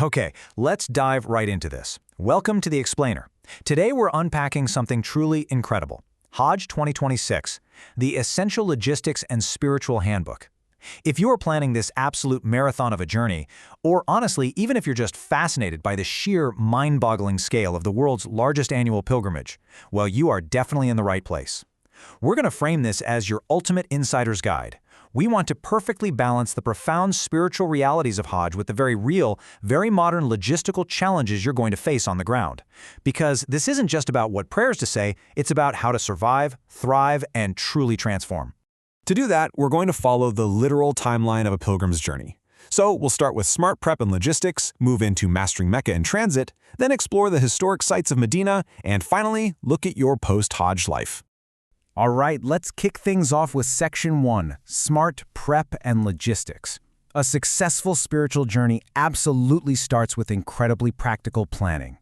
Okay, let's dive right into this. Welcome to The Explainer. Today we're unpacking something truly incredible. Hajj 2026, the Essential Logistics and Spiritual Handbook. If you are planning this absolute marathon of a journey, or honestly, even if you're just fascinated by the sheer mind-boggling scale of the world's largest annual pilgrimage, well, you are definitely in the right place. We're going to frame this as your ultimate insider's guide. We want to perfectly balance the profound spiritual realities of Hajj with the very real, very modern logistical challenges you're going to face on the ground. Because this isn't just about what prayers to say, it's about how to survive, thrive, and truly transform. To do that, we're going to follow the literal timeline of a pilgrim's journey. So we'll start with smart prep and logistics, move into mastering Mecca in transit, then explore the historic sites of Medina, and finally, look at your post-Hajj life. All right, let's kick things off with Section 1, Smart Prep and Logistics. A successful spiritual journey absolutely starts with incredibly practical planning.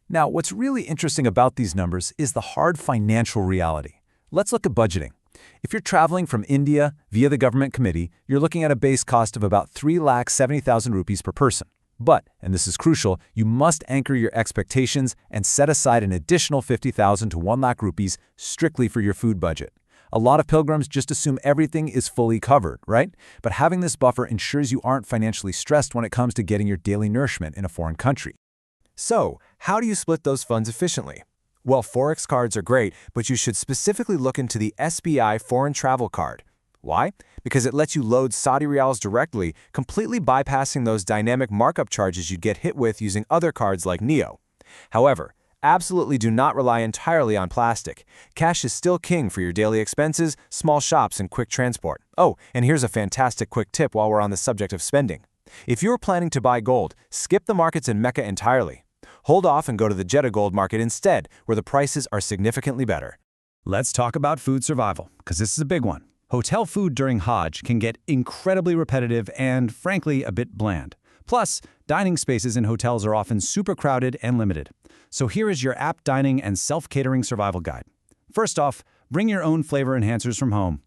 Now, what's really interesting about these numbers is the hard financial reality. Let's look at budgeting. If you're traveling from India via the government committee, you're looking at a base cost of about 3,70,000 rupees per person. But, and this is crucial, you must anchor your expectations and set aside an additional 50,000 to 1 lakh rupees strictly for your food budget. A lot of pilgrims just assume everything is fully covered, right? But having this buffer ensures you aren't financially stressed when it comes to getting your daily nourishment in a foreign country. So, how do you split those funds efficiently? Well, Forex cards are great, but you should specifically look into the SBI Foreign Travel Card. Why? Because it lets you load Saudi Riyals directly, completely bypassing those dynamic markup charges you'd get hit with using other cards like Neo. However, absolutely do not rely entirely on plastic. Cash is still king for your daily expenses, small shops, and quick transport. Oh, and here's a fantastic quick tip while we're on the subject of spending. If you're planning to buy gold, skip the markets in Mecca entirely. Hold off and go to the Jeddah gold market instead, where the prices are significantly better. Let's talk about food survival, because this is a big one. Hotel food during Hajj can get incredibly repetitive and, frankly, a bit bland. Plus, dining spaces in hotels are often super crowded and limited. So here is your app dining and self-catering survival guide. First off, bring your own flavor enhancers from home.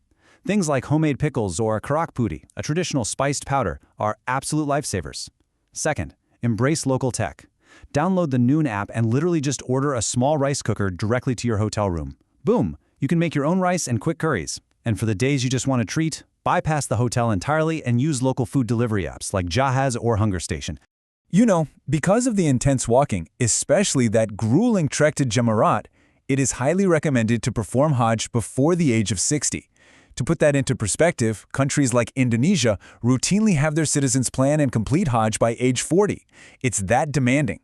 Things like homemade pickles or karak pudi, a traditional spiced powder, are absolute lifesavers. Second, embrace local tech. Download the Noon app and literally just order a small rice cooker directly to your hotel room. Boom! You can make your own rice and quick curries. And for the days you just want a treat, bypass the hotel entirely and use local food delivery apps like Jahaz or Hunger Station. You know, because of the intense walking, especially that grueling trek to Jamarat, it is highly recommended to perform Hajj before the age of 60. To put that into perspective, countries like Indonesia routinely have their citizens plan and complete Hajj by age 40. It's that demanding.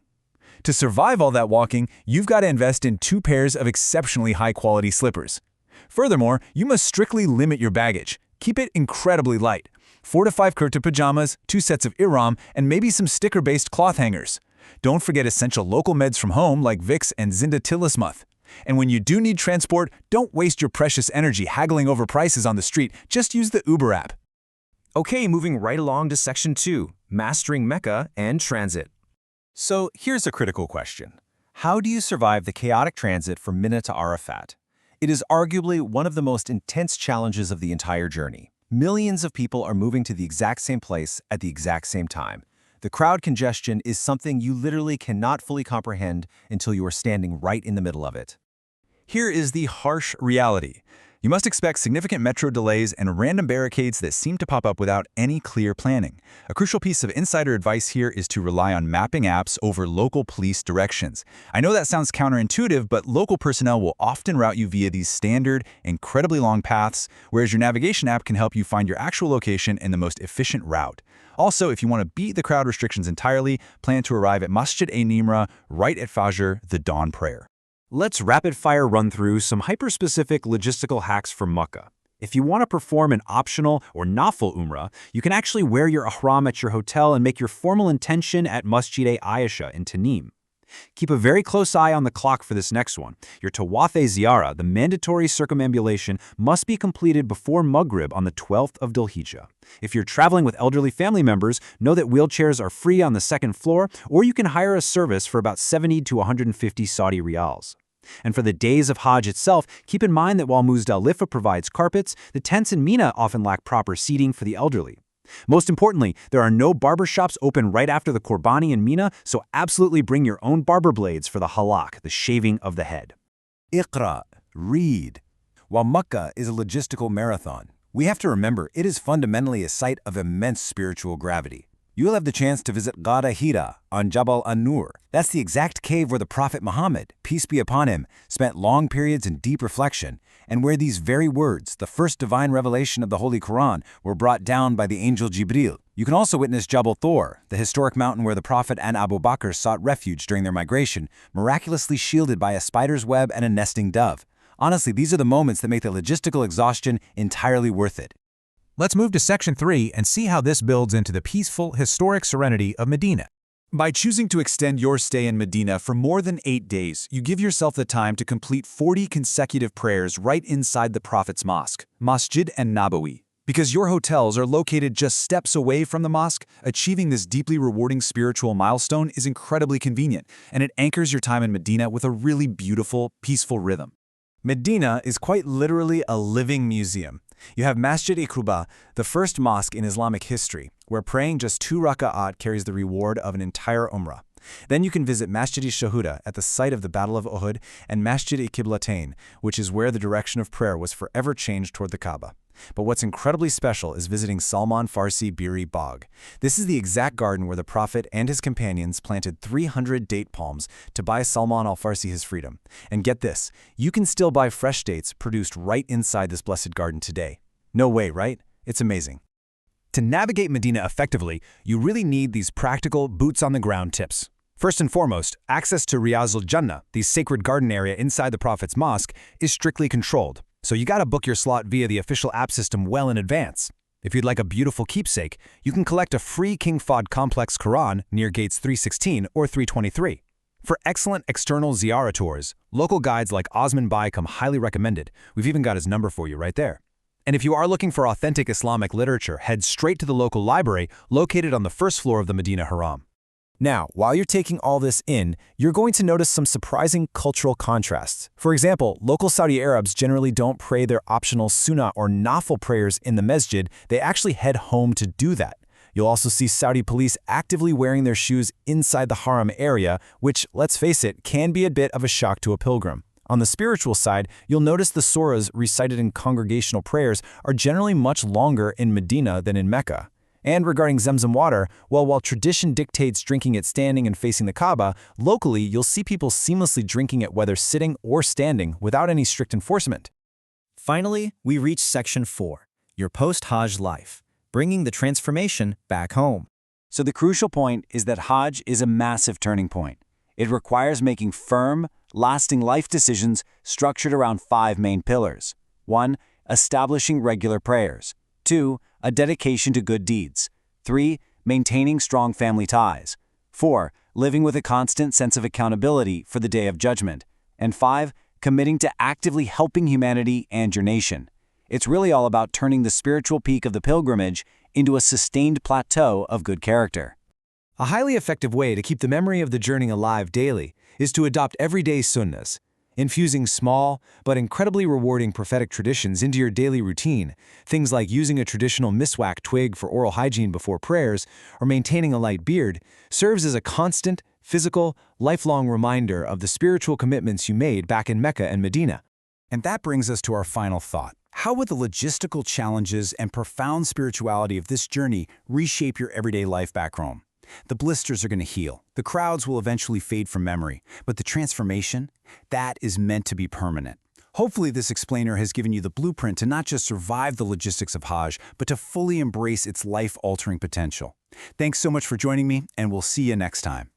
To survive all that walking, you've got to invest in 2 pairs of exceptionally high-quality slippers. Furthermore, you must strictly limit your baggage. Keep it incredibly light. 4 to 5 kurta pajamas, 2 sets of ihram, and maybe some sticker-based cloth hangers. Don't forget essential local meds from home like Vicks and Zinda Tilismuth. And when you do need transport, don't waste your precious energy haggling over prices on the street. Just use the Uber app. Okay, moving right along to Section 2, Mastering Mecca and Transit. So here's a critical question. How do you survive the chaotic transit from Mina to Arafat? It is arguably one of the most intense challenges of the entire journey. Millions of people are moving to the exact same place at the exact same time. The crowd congestion is something you literally cannot fully comprehend until you are standing right in the middle of it. Here is the harsh reality. You must expect significant metro delays and random barricades that seem to pop up without any clear planning. A crucial piece of insider advice here is to rely on mapping apps over local police directions. I know that sounds counterintuitive, but local personnel will often route you via these standard, incredibly long paths, whereas your navigation app can help you find your actual location and the most efficient route. Also, if you want to beat the crowd restrictions entirely, plan to arrive at Masjid-e-Nimra right at Fajr, the dawn prayer. Let's rapid-fire run through some hyper-specific logistical hacks for Mecca. If you want to perform an optional or nafil umrah, you can actually wear your ihram at your hotel and make your formal intention at Masjid-e-Aisha in Tanim. Keep a very close eye on the clock for this next one. Your Tawaf-e-Ziyara, the mandatory circumambulation, must be completed before Maghrib on the 12th of Dhul-Hijjah. If you're traveling with elderly family members, know that wheelchairs are free on the 2nd floor, or you can hire a service for about 70 to 150 Saudi Riyals. And for the days of Hajj itself, keep in mind that while Muzdalifah provides carpets, the tents in Mina often lack proper seating for the elderly. Most importantly, there are no barber shops open right after the Qurbani in Mina, so absolutely bring your own barber blades for the halak, the shaving of the head. Iqra, read. While Makkah is a logistical marathon, we have to remember it is fundamentally a site of immense spiritual gravity. You'll have the chance to visit Ghada Hira on Jabal an-Nur. That's the exact cave where the Prophet Muhammad, peace be upon him, spent long periods in deep reflection, and where these very words, the first divine revelation of the Holy Quran, were brought down by the angel Jibril. You can also witness Jabal Thor, the historic mountain where the Prophet and Abu Bakr sought refuge during their migration, miraculously shielded by a spider's web and a nesting dove. Honestly, these are the moments that make the logistical exhaustion entirely worth it. Let's move to Section 3 and see how this builds into the peaceful, historic serenity of Medina. By choosing to extend your stay in Medina for more than 8 days, you give yourself the time to complete 40 consecutive prayers right inside the Prophet's mosque, Masjid an-Nabawi. Because your hotels are located just steps away from the mosque, achieving this deeply rewarding spiritual milestone is incredibly convenient, and it anchors your time in Medina with a really beautiful, peaceful rhythm. Medina is quite literally a living museum. You have Masjid-e-Quba, the first mosque in Islamic history, where praying just 2 raka'at carries the reward of an entire umrah. Then you can visit Masjid-e-Shuhada at the site of the Battle of Uhud and Masjid-e-Qiblatain, which is where the direction of prayer was forever changed toward the Kaaba. But what's incredibly special is visiting Salman Farsi Biri Bagh. This is the exact garden where the Prophet and his companions planted 300 date palms to buy Salman al-Farsi his freedom. And get this, you can still buy fresh dates produced right inside this blessed garden today. No way, right? It's amazing. To navigate Medina effectively, you really need these practical, boots-on-the-ground tips. First and foremost, access to Riyaz al-Jannah, the sacred garden area inside the Prophet's mosque, is strictly controlled. So you gotta book your slot via the official app system well in advance. If you'd like a beautiful keepsake, you can collect a free King Fahd Complex Quran near gates 316 or 323. For excellent external ziyarah tours, local guides like Osman Bai come highly recommended. We've even got his number for you right there. And if you are looking for authentic Islamic literature, head straight to the local library located on the first floor of the Medina Haram. Now, while you're taking all this in, you're going to notice some surprising cultural contrasts. For example, local Saudi Arabs generally don't pray their optional sunnah or nafil prayers in the masjid, they actually head home to do that. You'll also see Saudi police actively wearing their shoes inside the haram area, which, let's face it, can be a bit of a shock to a pilgrim. On the spiritual side, you'll notice the surahs recited in congregational prayers are generally much longer in Medina than in Mecca. And regarding Zamzam water, while tradition dictates drinking it standing and facing the Kaaba, locally you'll see people seamlessly drinking it whether sitting or standing without any strict enforcement. Finally, we reach Section 4, your post-Hajj life, bringing the transformation back home. So the crucial point is that Hajj is a massive turning point. It requires making firm, lasting life decisions structured around 5 main pillars. 1. Establishing regular prayers. 2. A dedication to good deeds. 3. Maintaining strong family ties. 4. Living with a constant sense of accountability for the day of judgment. And 5. Committing to actively helping humanity and your nation. It's really all about turning the spiritual peak of the pilgrimage into a sustained plateau of good character. A highly effective way to keep the memory of the journey alive daily is to adopt everyday sunnahs, infusing small but incredibly rewarding prophetic traditions into your daily routine. Things like using a traditional miswak twig for oral hygiene before prayers or maintaining a light beard serves as a constant, physical, lifelong reminder of the spiritual commitments you made back in Mecca and Medina. And that brings us to our final thought. How would the logistical challenges and profound spirituality of this journey reshape your everyday life back home? The blisters are going to heal. The crowds will eventually fade from memory. But the transformation, that is meant to be permanent. Hopefully this explainer has given you the blueprint to not just survive the logistics of Hajj, but to fully embrace its life-altering potential. Thanks so much for joining me, and we'll see you next time.